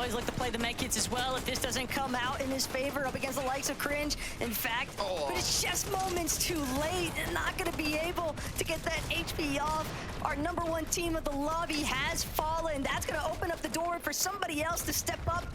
always look to play the med kits as well if this doesn't come out in his favor up against the likes of Cringe. In fact, but it's just moments too late and not going to be able to get that HP off. Our #1 team of the lobby has fallen. That's going to open up the door for somebody else to step up,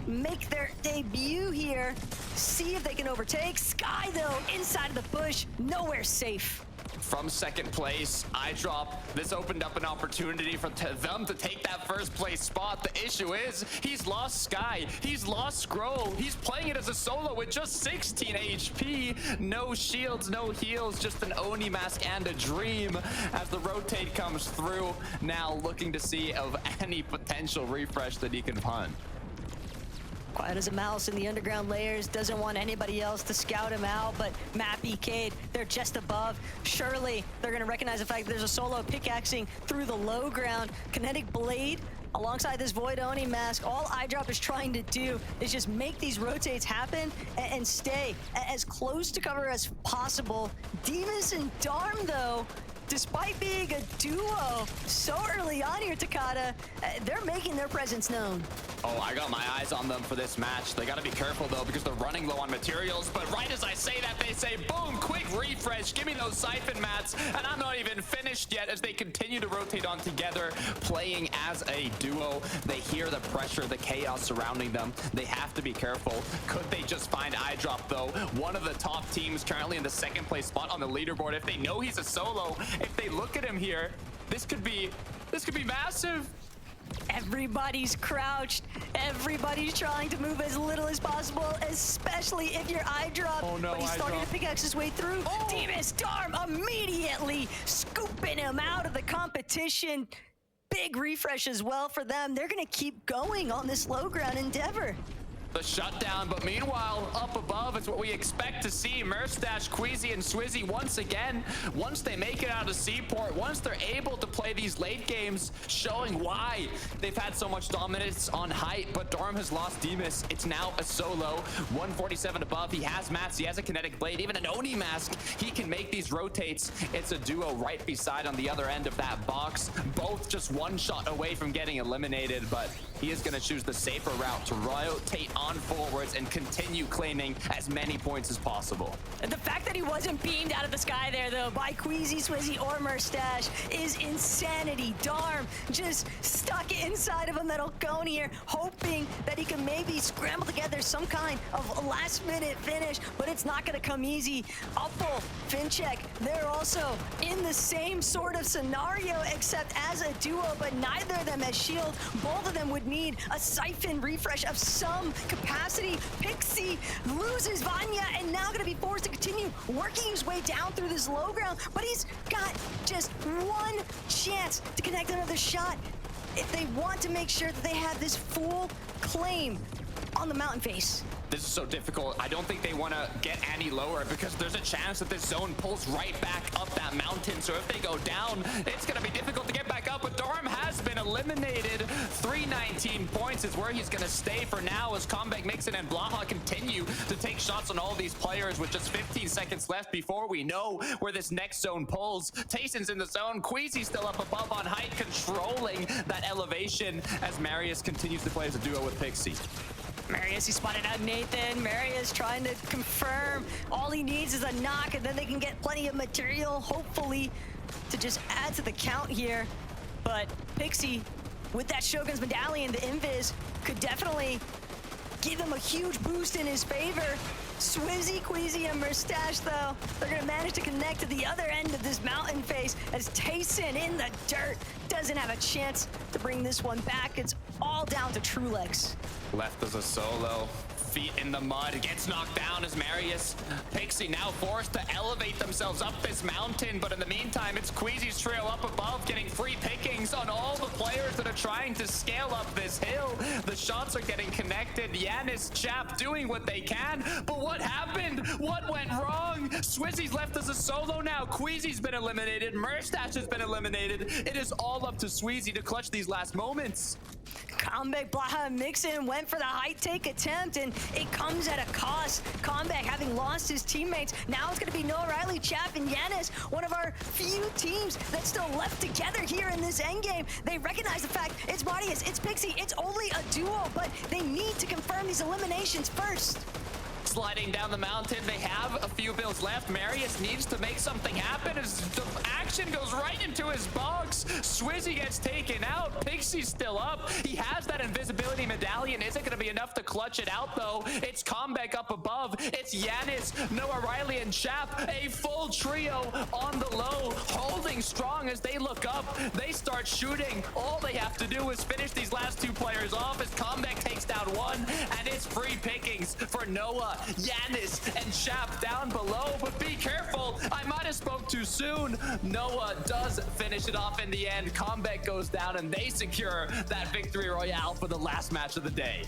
make their debut here, see if they can overtake. Sky, though, inside of the bush, nowhere safe. From second place, iDrop, this opened up an opportunity for them to take that first place spot. The issue is, he's lost Sky, he's lost Scroll, he's playing it as a solo with just 16 HP. No shields, no heals, just an Oni mask and a dream as the rotate comes through. Now looking to see of any potential refresh that he can punt. Quiet as a mouse in the underground layers, doesn't want anybody else to scout him out, but Mappy, Cade, they're just above. Surely they're gonna recognize the fact that there's a solo pickaxing through the low ground. Kinetic Blade alongside this Void Oni mask. All iDrop is trying to do is just make these rotates happen and stay as close to cover as possible. Demus and Darm, though, despite being a duo so early on here, Takada, they're making their presence known. Oh, I got my eyes on them for this match. They gotta be careful though, because they're running low on materials. But right as I say that, they say, boom, quick refresh. Give me those siphon mats. And I'm not even finished yet as they continue to rotate on together, playing as a duo. They hear the pressure, the chaos surrounding them. They have to be careful. Could they just find iDrop though? One of the top teams currently in the second place spot on the leaderboard. If they know he's a solo, if they look at him here, this could be massive. Everybody's crouched. Everybody's trying to move as little as possible, especially if you're iDrop. Oh no, but he's starting to pickaxe his way through. Oh. Demus Darm immediately scooping him out of the competition. Big refresh as well for them. They're going to keep going on this low ground endeavor. The shutdown, but meanwhile, up above, it's what we expect to see. Merstash, Queasy, and Swizzy once again, once they make it out of Seaport, once they're able to play these late games, showing why they've had so much dominance on height, but Darm has lost Demus. It's now a solo, 147 above. He has mats, he has a kinetic blade, even an Oni mask. He can make these rotates. It's a duo right beside on the other end of that box. Both just one shot away from getting eliminated, but he is going to choose the safer route to rotate on forwards and continue claiming as many points as possible. And the fact that he wasn't beamed out of the sky there, though, by Queasy, Swizzy, or Merstash is insanity. Darm just stuck inside of a metal cone here, hoping that he can maybe scramble together some kind of last-minute finish, but it's not going to come easy. Uppal, Fincheck, they're also in the same sort of scenario, except as a duo, but neither of them has shield. Both of them would need a siphon refresh of some capacity. Pixie loses Vanya and now going to be forced to continue working his way down through this low ground, but he's got just one chance to connect another shot if they want to make sure that they have this full claim on the mountain face. This is so difficult. I don't think they want to get any lower because there's a chance that this zone pulls right back up that mountain. So if they go down, it's going to be difficult to get back up. But Darm has been eliminated. 319 points is where he's going to stay for now as Comeback, Mixon, and Blaha continue to take shots on all these players with just 15 seconds left before we know where this next zone pulls. Tayson's in the zone. Queasy's still up above on height, controlling that elevation as Marius continues to play as a duo with Pixie. Marius, he spotted out Nathan. Marius trying to confirm. All he needs is a knock, and then they can get plenty of material, hopefully, to just add to the count here. But Pixie, with that Shogun's Medallion, the Invis, could definitely give him a huge boost in his favor. Swizzy, Queasy, and Merstash, though, they're going to manage to connect to the other end of this mountain face as Tayson in the dirt doesn't have a chance to bring this one back. It's all down to Trulex. Left as a solo. Feet in the mud, gets knocked down as Marius. Pixie now forced to elevate themselves up this mountain, but in the meantime, it's Queasy's trio up above getting free pickings on all the players that are trying to scale up this hill. The shots are getting connected. Yanis, Chap doing what they can, but what happened? What went wrong? Swizzy's left as a solo now. Queasy's been eliminated. Merstash has been eliminated. It is all up to Swizzy to clutch these last moments. Comeback, Blaha, and Mixon went for the high take attempt, and it comes at a cost. Combat having lost his teammates, now it's going to be Noah Riley, Chap, and Yanis, one of our few teams that's still left together here in this endgame. They recognize the fact it's Marius, it's Pixie, it's only a duo, but they need to confirm these eliminations first. Sliding down the mountain, they have a few builds left. Marius needs to make something happen as the action goes right into his box. Swizzy gets taken out. Pixie's still up. He has that invisibility medallion. Isn't going to be enough to clutch it out, though. It's Comeback up above. It's Yanis, Noah Riley, and Chap. A full trio on the low, holding strong as they look up. They start shooting. All they have to do is finish these last two players off as Comeback takes down one, and it's free pickings for Noah, Yanis, and Chap down below. But be careful, I might have spoke too soon. Noah does finish it off in the end. Comeback goes down and they secure that victory royale for the last match of the day.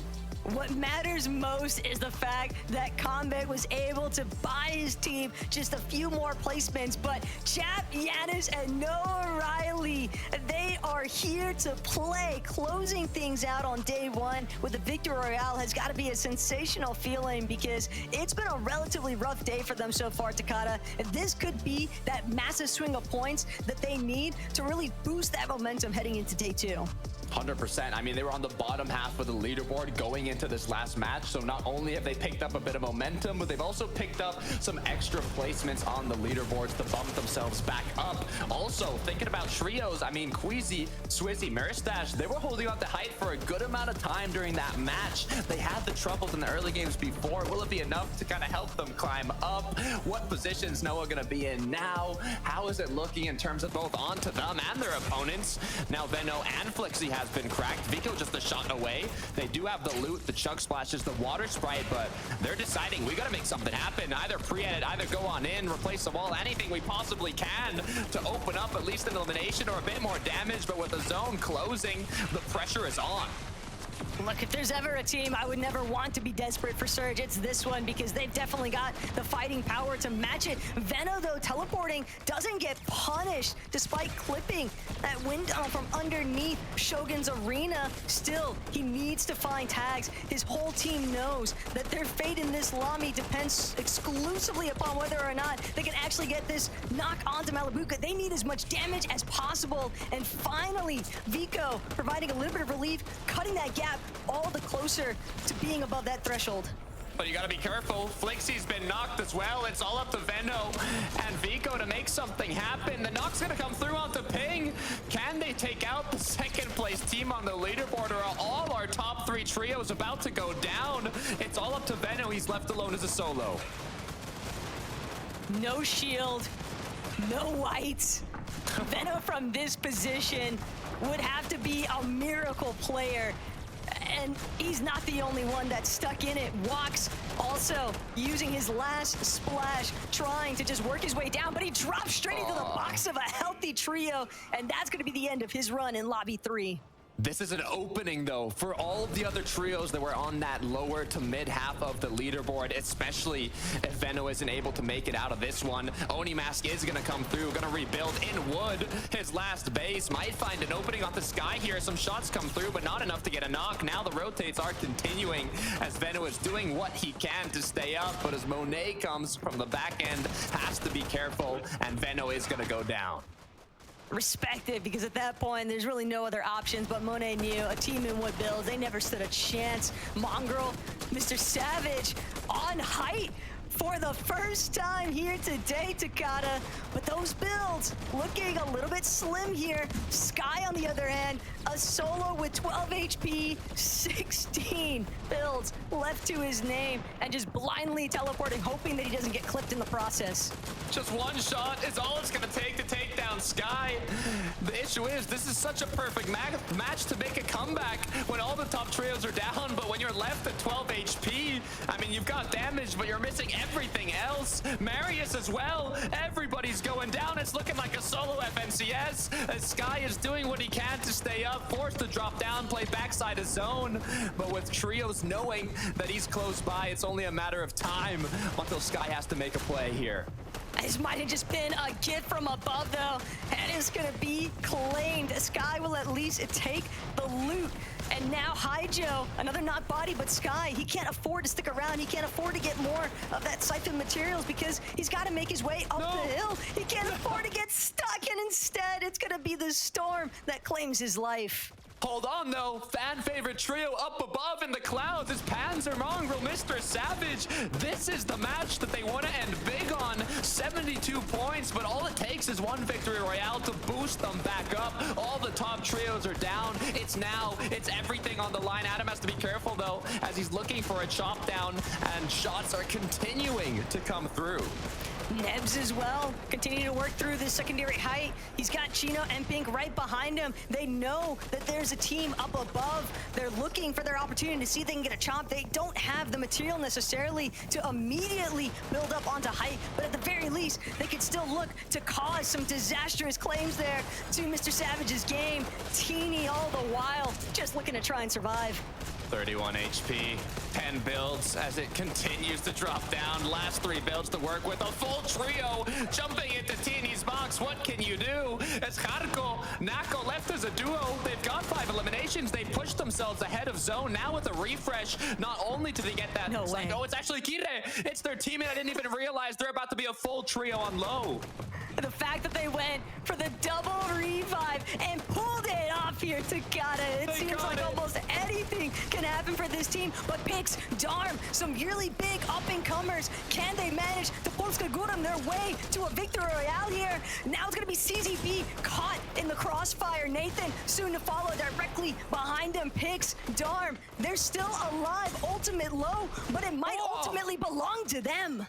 What matters most is the fact that Combat was able to buy his team just a few more placements, but Chap, Yanis, and Noah Riley, they are here to play. Closing things out on day one with the Victory Royale has got to be a sensational feeling because it's been a relatively rough day for them so far, Takada. This could be that massive swing of points that they need to really boost that momentum heading into day two. 100%. I mean, they were on the bottom half of the leaderboard going into this last match. So not only have they picked up a bit of momentum, but they've also picked up some extra placements on the leaderboards to bump themselves back up. Also, thinking about trios, I mean, Queasy, Swizzy, Meristache, they were holding on to height for a good amount of time during that match. They had the troubles in the early games before. Will it be enough to kind of help them climb up? What position's Noah going to be in now? How is it looking in terms of both onto them and their opponents? Now, Veno and Flixie has been cracked. Vico just a shot away. They do have the loot, the chug splashes, the water sprite, but they're deciding we got to make something happen. Either pre-edit, either go on in, replace the wall, anything we possibly can to open up at least an elimination or a bit more damage. But with the zone closing, the pressure is on. Look, if there's ever a team I would never want to be desperate for Surge, it's this one because they've definitely got the fighting power to match it. Veno, though, teleporting doesn't get punished despite clipping that wind tunnel from underneath Shogun's arena. Still, he needs to find tags. His whole team knows that their fate in this lobby depends exclusively upon whether or not they can actually get this knock onto Malibuca. They need as much damage as possible. And finally, Vico providing a little bit of relief, cutting that gap all the closer to being above that threshold. But you gotta be careful. Flixie's been knocked as well. It's all up to Veno and Vico to make something happen. The knock's gonna come through onto Ping. Can they take out the second place team on the leaderboard, or are all our top three trios about to go down? It's all up to Veno. He's left alone as a solo. No shield, no whites. Veno from this position would have to be a miracle player. And he's not the only one that's stuck in it. Walks also using his last splash, trying to just work his way down, but he drops straight into the box of a healthy trio, and that's going to be the end of his run in Lobby 3. This is an opening, though, for all of the other trios that were on that lower to mid half of the leaderboard, especially if Veno isn't able to make it out of this one. Onimask is going to come through, going to rebuild in wood. His last base might find an opening off the sky here. Some shots come through, but not enough to get a knock. Now the rotates are continuing as Veno is doing what he can to stay up, but as Monet comes from the back end, has to be careful, and Veno is going to go down. Respect it, because at that point, there's really no other options, but Monet knew a team in wood builds, they never stood a chance. Mongrel, Mr. Savage on height for the first time here today, Takada. But those builds looking a little bit slim here. Sky, on the other hand, a solo with 12 HP, 16 builds left to his name, and just blindly teleporting, hoping that he doesn't get clipped in the process. Just one shot is all it's going to take down Sky. The issue is this is such a perfect match to make a comeback when all the top trios are down, but when you're left at 12 HP, I mean, you've got damage, but you're missing everything else. Marius as well. Everybody's going down. It's looking like a solo FNCS as Sky is doing what he can to stay up, forced to drop down, play backside his zone. But with trios knowing that he's close by, it's only a matter of time until Sky has to make a play here. This might have just been a gift from above, though, and it's gonna be claimed. Sky will at least take the loot. And now Hydro, another not body, but Sky, he can't afford to stick around. He can't afford to get more of that siphon materials because he's got to make his way up the hill. He can't afford to get stuck, and instead it's gonna be the Storm that claims his life. Hold on, though. Fan favorite trio up above in the clouds is Panzer, Mongraal, Mr. Savage. This is the match that they want to end big on. 72 points, but all it takes is one victory royale to boost them back up. All the top trios are down. It's everything on the line. Adam has to be careful, though, as he's looking for a chop down, and shots are continuing to come through. Nebs as well, continue to work through this secondary height. He's got Chino and Pink right behind him. They know that there's a team up above. They're looking for their opportunity to see if they can get a chomp. They don't have the material necessarily to immediately build up onto height, but at the very least, they could still look to cause some disastrous claims there to Mr. Savage's game. Teeny all the while, just looking to try and survive. 31 HP, 10 builds as it continues to drop down. Last 3 builds to work with. A full trio jumping into Teeny's box. What can you do? As Jarko, Nako left as a duo. They've got 5 eliminations. They pushed themselves ahead of Zone. Now with a refresh, not only do they get that... No way. Oh, it's actually Kire. It's their teammate. I didn't even realize they're about to be a full trio on low. The fact that they went for the double revive and pulled it off here to Gata. It seems like almost anything can happen for this team, but Pix, Darm, some really big up-and-comers. Can they manage to Polska Guram their way to a victory royale here? Now it's gonna be CZB caught in the crossfire. Nathan soon to follow directly behind him. Pix, Darm, they're still alive. Ultimate low, but it might ultimately belong to them.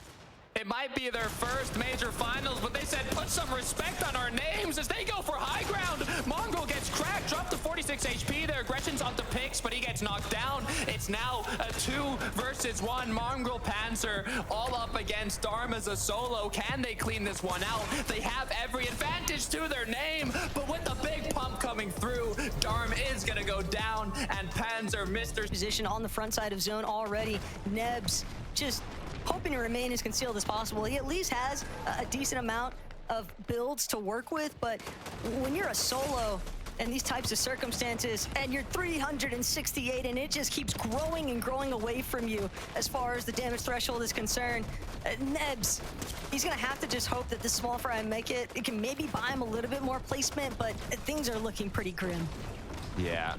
It might be their first major finals, but they said put some respect on our names as they go for high ground. Mongraal gets cracked, dropped to 46 HP there. Gretchen's onto Pix, but he gets knocked down. It's now a 2 versus 1. Mongraal, Panzer all up against Darm as a solo. Can they clean this one out? They have every advantage to their name, but with the big pump coming through, Darm is gonna go down, and Panzer, Mr. Position on the front side of Zone already. Nebs just hoping to remain as concealed as possible. He at least has a decent amount of builds to work with, but when you're a solo in these types of circumstances and you're 368 and it just keeps growing and growing away from you as far as the damage threshold is concerned, Nebs, he's gonna have to just hope that this small fry make it. It can maybe buy him a little bit more placement, but things are looking pretty grim. Yeah,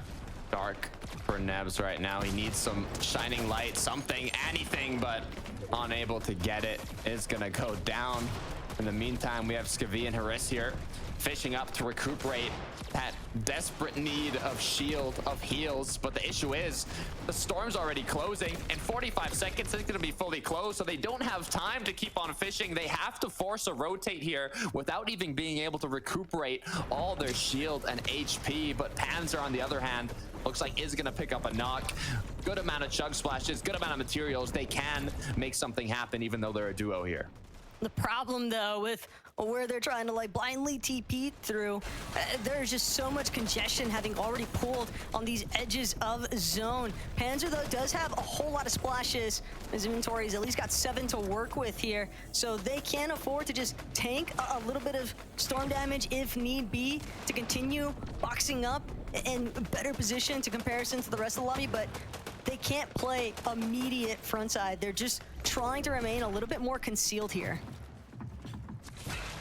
dark for Nebs right now. He needs some shining light, something, anything, but unable to get it. Is gonna go down. In the meantime, we have Skavi and Haris here fishing up to recuperate that desperate need of shield, of heals. But the issue is the Storm's already closing. In 45 seconds, it's gonna be fully closed, so they don't have time to keep on fishing. They have to force a rotate here without even being able to recuperate all their shield and HP. But Panzer, on the other hand, looks like is gonna pick up a knock. Good amount of chug splashes, good amount of materials. They can make something happen even though they're a duo here. The problem, though, with where they're trying to like blindly TP through, there's just so much congestion having already pulled on these edges of Zone. Panzer, though, does have a whole lot of splashes. His inventory's at least got 7 to work with here, so they can afford to just tank a little bit of storm damage if need be to continue boxing up in better position to comparison to the rest of the lobby, but they can't play immediate frontside. They're just trying to remain a little bit more concealed here.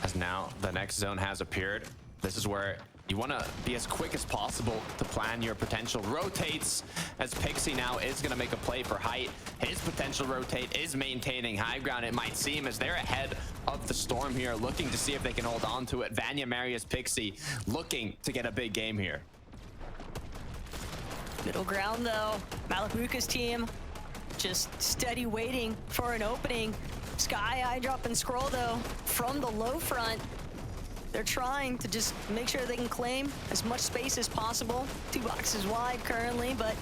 As now the next zone has appeared, this is where you want to be as quick as possible to plan your potential rotates, as Pixie now is going to make a play for height. His potential rotate is maintaining high ground, it might seem, as they're ahead of the Storm here, looking to see if they can hold on to it. Vanya, Marius, Pixie looking to get a big game here. Middle ground, though. Malabuka's team just steady waiting for an opening. Sky, eye drop, and scroll, though, from the low front. They're trying to just make sure they can claim as much space as possible. 2 boxes wide currently, but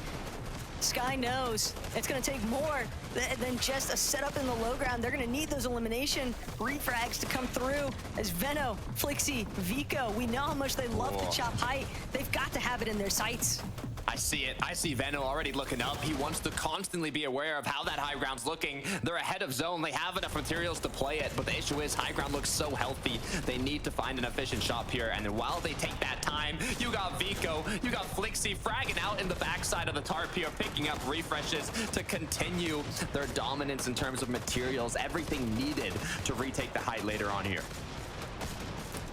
Sky knows it's going to take more than just a setup in the low ground. They're going to need those elimination refrags to come through as Veno, Flixie, Vico, we know how much they love to chop height. They've got to have it in their sights. I see it. I see Veno already looking up. He wants to constantly be aware of how that high ground's looking. They're ahead of zone. They have enough materials to play it, but the issue is high ground looks so healthy. They need to find an efficient shot here. And then while they take that time, you got Vico, you got Flixie fragging out in the backside of the tarp here, picking up refreshes to continue their dominance in terms of materials. Everything needed to retake the height later on here.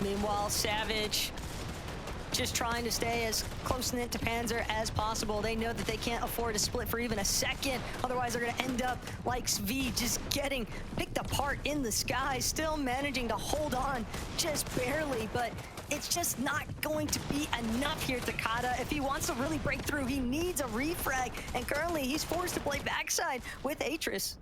Meanwhile, Savage just trying to stay as close-knit to Panzer as possible. They know that they can't afford to split for even a second. Otherwise, they're going to end up like V, just getting picked apart in the sky, still managing to hold on just barely, but it's just not going to be enough here, Takada. If he wants to really break through, he needs a refrag, and currently he's forced to play backside with Atris.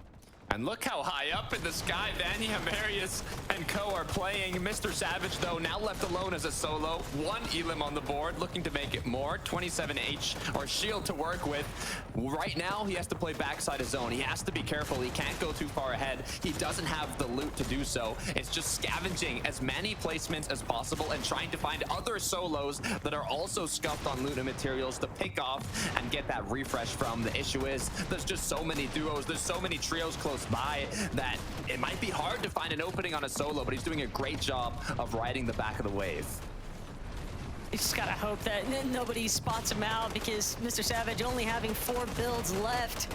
And look how high up in the sky Vanya, Marius, and Co are playing. Mr. Savage, though, now left alone as a solo. One Elim on the board, looking to make it more. 27 H or shield to work with. Right now, he has to play backside his zone. He has to be careful. He can't go too far ahead. He doesn't have the loot to do so. It's just scavenging as many placements as possible and trying to find other solos that are also scuffed on loot and materials to pick off and get that refresh from. The issue is there's just so many duos. There's so many trios close by that it might be hard to find an opening on a solo, but he's doing a great job of riding the back of the wave. You just gotta hope that nobody spots him out, because Mr. Savage only having 4 builds left.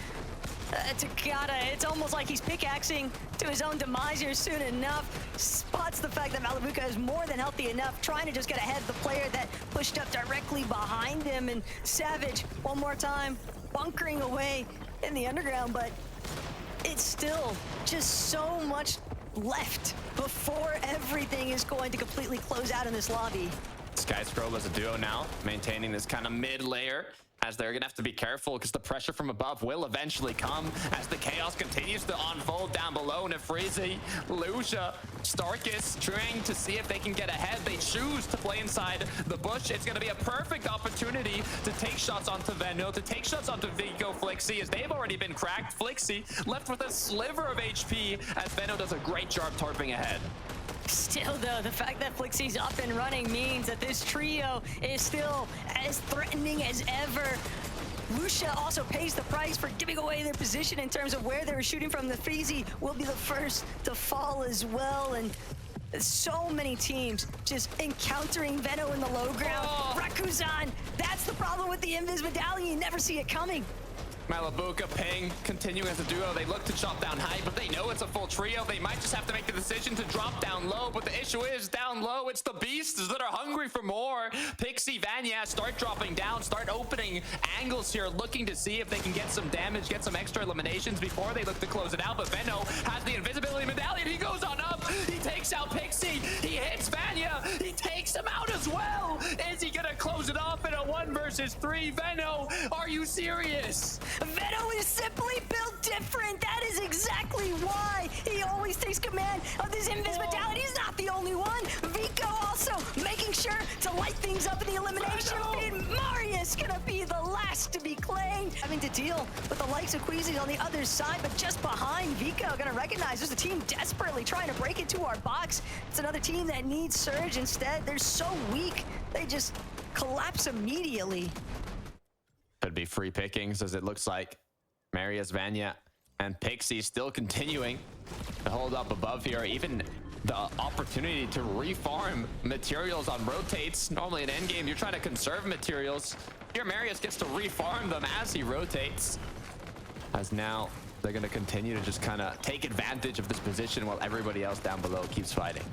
Takada, it's almost like he's pickaxing to his own demise here soon enough. Spots the fact that Malibuca is more than healthy enough, trying to just get ahead of the player that pushed up directly behind him. And Savage, one more time, bunkering away in the underground, but it's still just so much left before everything is going to completely close out in this lobby. Skyscroll as a duo now, maintaining this kind of mid layer, as they're gonna have to be careful because the pressure from above will eventually come as the chaos continues to unfold down below. Nefrizi, Lucia, Starkus trying to see if they can get ahead. They choose to play inside the bush. It's gonna be a perfect opportunity to take shots onto Veno, to take shots onto Vico, Flixie, as they've already been cracked. Flixie left with a sliver of HP as Veno does a great job tarping ahead. Still, though, the fact that Flixie's up and running means that this trio is still as threatening as ever. Lucia also pays the price for giving away their position in terms of where they were shooting from. The Freezy will be the first to fall as well, and so many teams just encountering Veno in the low ground. Rakuzan, that's the problem with the Invis Medallion. You never see it coming. Malibuca, Ping, continuing as a duo. They look to chop down high, but they know it's a full trio. They might just have to make the decision to drop down low, but the issue is down low, it's the beasts that are hungry for more. Pixie, Vanya start dropping down, start opening angles here, looking to see if they can get some damage, get some extra eliminations before they look to close it out. But Veno has the invisibility medallion. He goes on up. He takes out Pixie. He hits Vanya. He takes him out as well. Is he gonna close it off in a 1 versus 3? Veno, are you serious? Veno is simply built different. That is exactly why he always takes command of this Invis Medallion. He's not the only one. Vico also making sure to light things up in the elimination feed. Marius gonna be the last to be claimed, having to deal with the likes of Queasy on the other side, but just behind Vico. Gonna recognize there's a team desperately trying to break into our box. It's another team that needs Surge instead. They're so weak, they just collapse immediately. Could be free pickings, as it looks like Marius, Vanya, and Pixie still continuing to hold up above here. Even the opportunity to refarm materials on rotates. Normally in endgame, you're trying to conserve materials. Here, Marius gets to refarm them as he rotates. As now, they're going to continue to just kind of take advantage of this position while everybody else down below keeps fighting.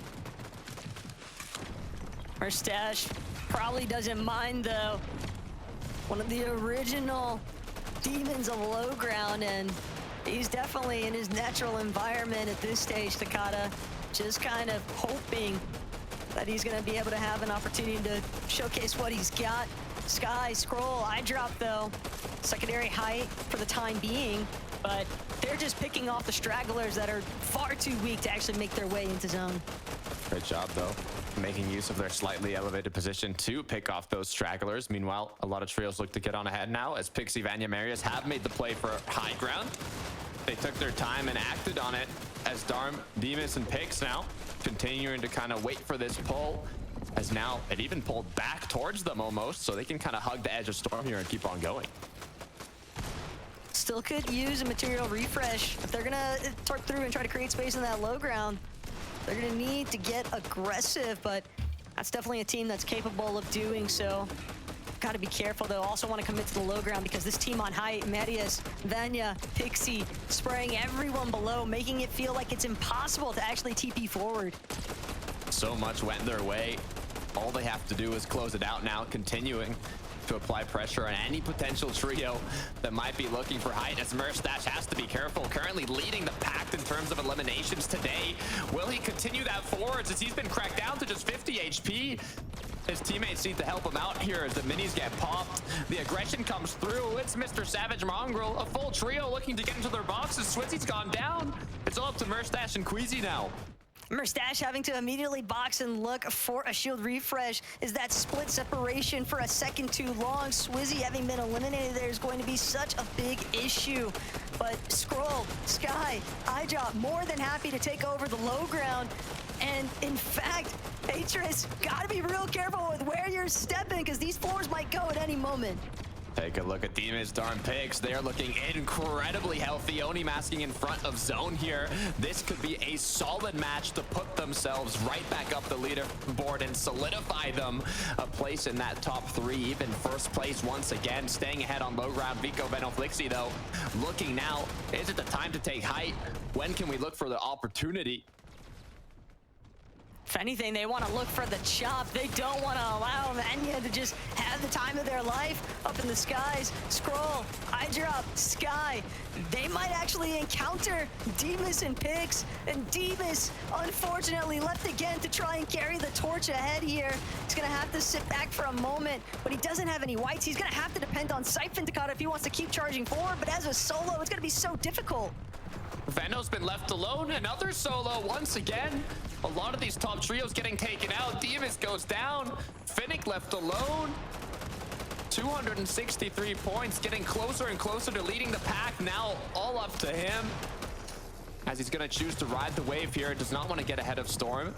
Merstash probably doesn't mind, though. One of the original demons of low ground, and he's definitely in his natural environment at this stage. Takada just kind of hoping that he's going to be able to have an opportunity to showcase what he's got. Sky, Scroll, eye drop though. Secondary height for the time being, but they're just picking off the stragglers that are far too weak to actually make their way into zone. Great job, though, making use of their slightly elevated position to pick off those stragglers. Meanwhile, a lot of trios look to get on ahead now, as Pixie, Vanya, Marius have made the play for high ground. They took their time and acted on it, as Darm, Demus, and Pix now continuing to kind of wait for this pull. as now it even pulled back towards them almost, so they can kind of hug the edge of Storm here and keep on going. Still could use a material refresh. If they're gonna torp through and try to create space in that low ground, they're gonna need to get aggressive, but that's definitely a team that's capable of doing so. Gotta be careful though. Also want to commit to the low ground because this team on height, Marius, Vanya, Pixie, spraying everyone below, making it feel like it's impossible to actually TP forward. So much went their way. All they have to do is close it out now, continuing to apply pressure on any potential trio that might be looking for height, as Merstash has to be careful. Currently leading the pack in terms of eliminations today. Will he continue that forwards as he's been cracked down to just 50 HP? His teammates need to help him out here as the minis get popped. The aggression comes through. It's Mr. Savage Mongrel, a full trio looking to get into their boxes. Swizzy's gone down. It's all up to Merstash and Queasy now. Merstash having to immediately box and look for a shield refresh. Is that split separation for a second too long? Swizzy having been eliminated there is going to be such a big issue. But Scroll, Sky, iDrop more than happy to take over the low ground. And in fact, Atris, gotta be real careful with where you're stepping because these floors might go at any moment. Take a look at Demons Darn Pigs. They are looking incredibly healthy. Oni masking in front of Zone here. This could be a solid match to put themselves right back up the leaderboard and solidify them a place in that top 3, even first place once again. Staying ahead on low ground, Vico Venoflixi though. Looking now, is it the time to take height? When can we look for the opportunity? If anything, they want to look for the chop. They don't want to allow Vanya to just have the time of their life up in the skies. Scroll, iDrop, Sky. They might actually encounter Demas and Pix. And Demas, unfortunately, left again to try and carry the torch ahead here. He's going to have to sit back for a moment, but he doesn't have any whites. He's going to have to depend on Siphon Takata if he wants to keep charging forward, but as a solo, it's going to be so difficult. Veno's been left alone. Another solo once again. A lot of these top trios getting taken out. Divas goes down. Finnick left alone. 263 points, getting closer and closer to leading the pack. Now all up to him, as he's going to choose to ride the wave here. Does not want to get ahead of Storm.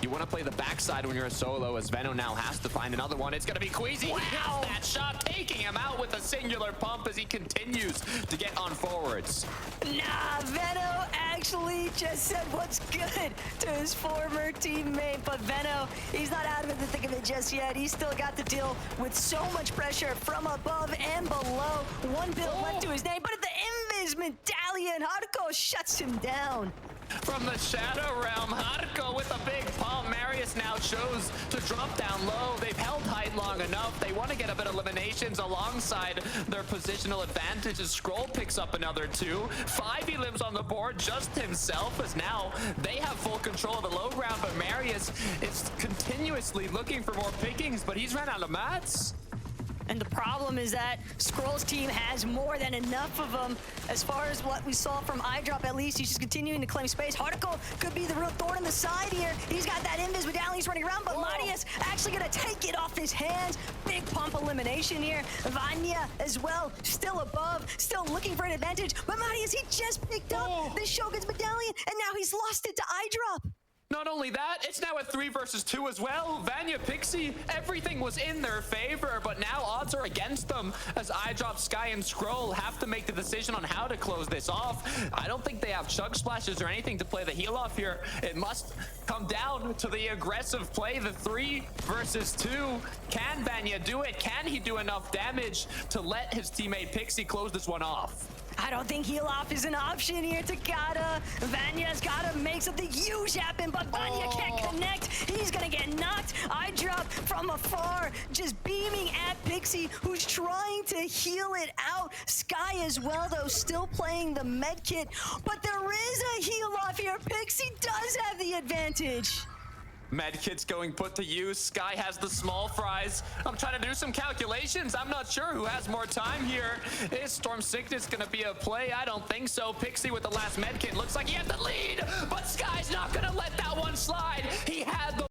You want to play the backside when you're a solo, as Veno now has to find another one. It's going to be Queasy. Wow. He hits that shot, taking him out with a singular pump as he continues to get on forwards. Nah, Veno actually just said what's good to his former teammate, but Veno, he's not out of the thick of it just yet. He's still got to deal with so much pressure from above and below. One build left to his name, but at the Invis medallion, Haruko shuts him down. From the Shadow Realm, Haruko with a big pump. Marius now chose to drop down low. They've held height long enough. They want to get a bit of eliminations alongside their positional advantages. Scroll picks up another 2. 5 elims on the board, just himself, as now they have full control of the low ground, but Marius is continuously looking for more pickings, but he's run out of mats. And the problem is that Scroll's team has more than enough of them. As far as what we saw from iDrop, at least, he's just continuing to claim space. Haruko could be the real thorn in the side here. He's got that Invis medallion, he's running around, but Marius actually gonna take it off his hands. Big pump elimination here. Vanya as well, still above, still looking for an advantage. But Marius, he just picked up the Shogun's medallion, and now he's lost it to iDrop. Not only that, it's now a 3 versus 2 as well. Vanya, Pixie, everything was in their favor, but now odds are against them as iDrop, Sky, and Scroll have to make the decision on how to close this off. I don't think they have chug splashes or anything to play the heal off here. It must come down to the aggressive play, the 3 versus 2. Can Vanya do it? Can he do enough damage to let his teammate Pixie close this one off? I don't think heal off is an option here. Takata, Vanya's gotta make something huge happen, but Vanya can't connect. He's gonna get knocked. iDrop from afar, just beaming at Pixie, who's trying to heal it out. Sky as well, though, still playing the med kit, but there is a heal off here. Pixie does have the advantage. Medkit's going put to use. Sky has the small fries. I'm trying to do some calculations. I'm not sure who has more time here. Is Storm Sickness gonna be a play? I don't think so. Pixie with the last medkit. Looks like he has the lead, but Sky's not gonna let that one slide. He had the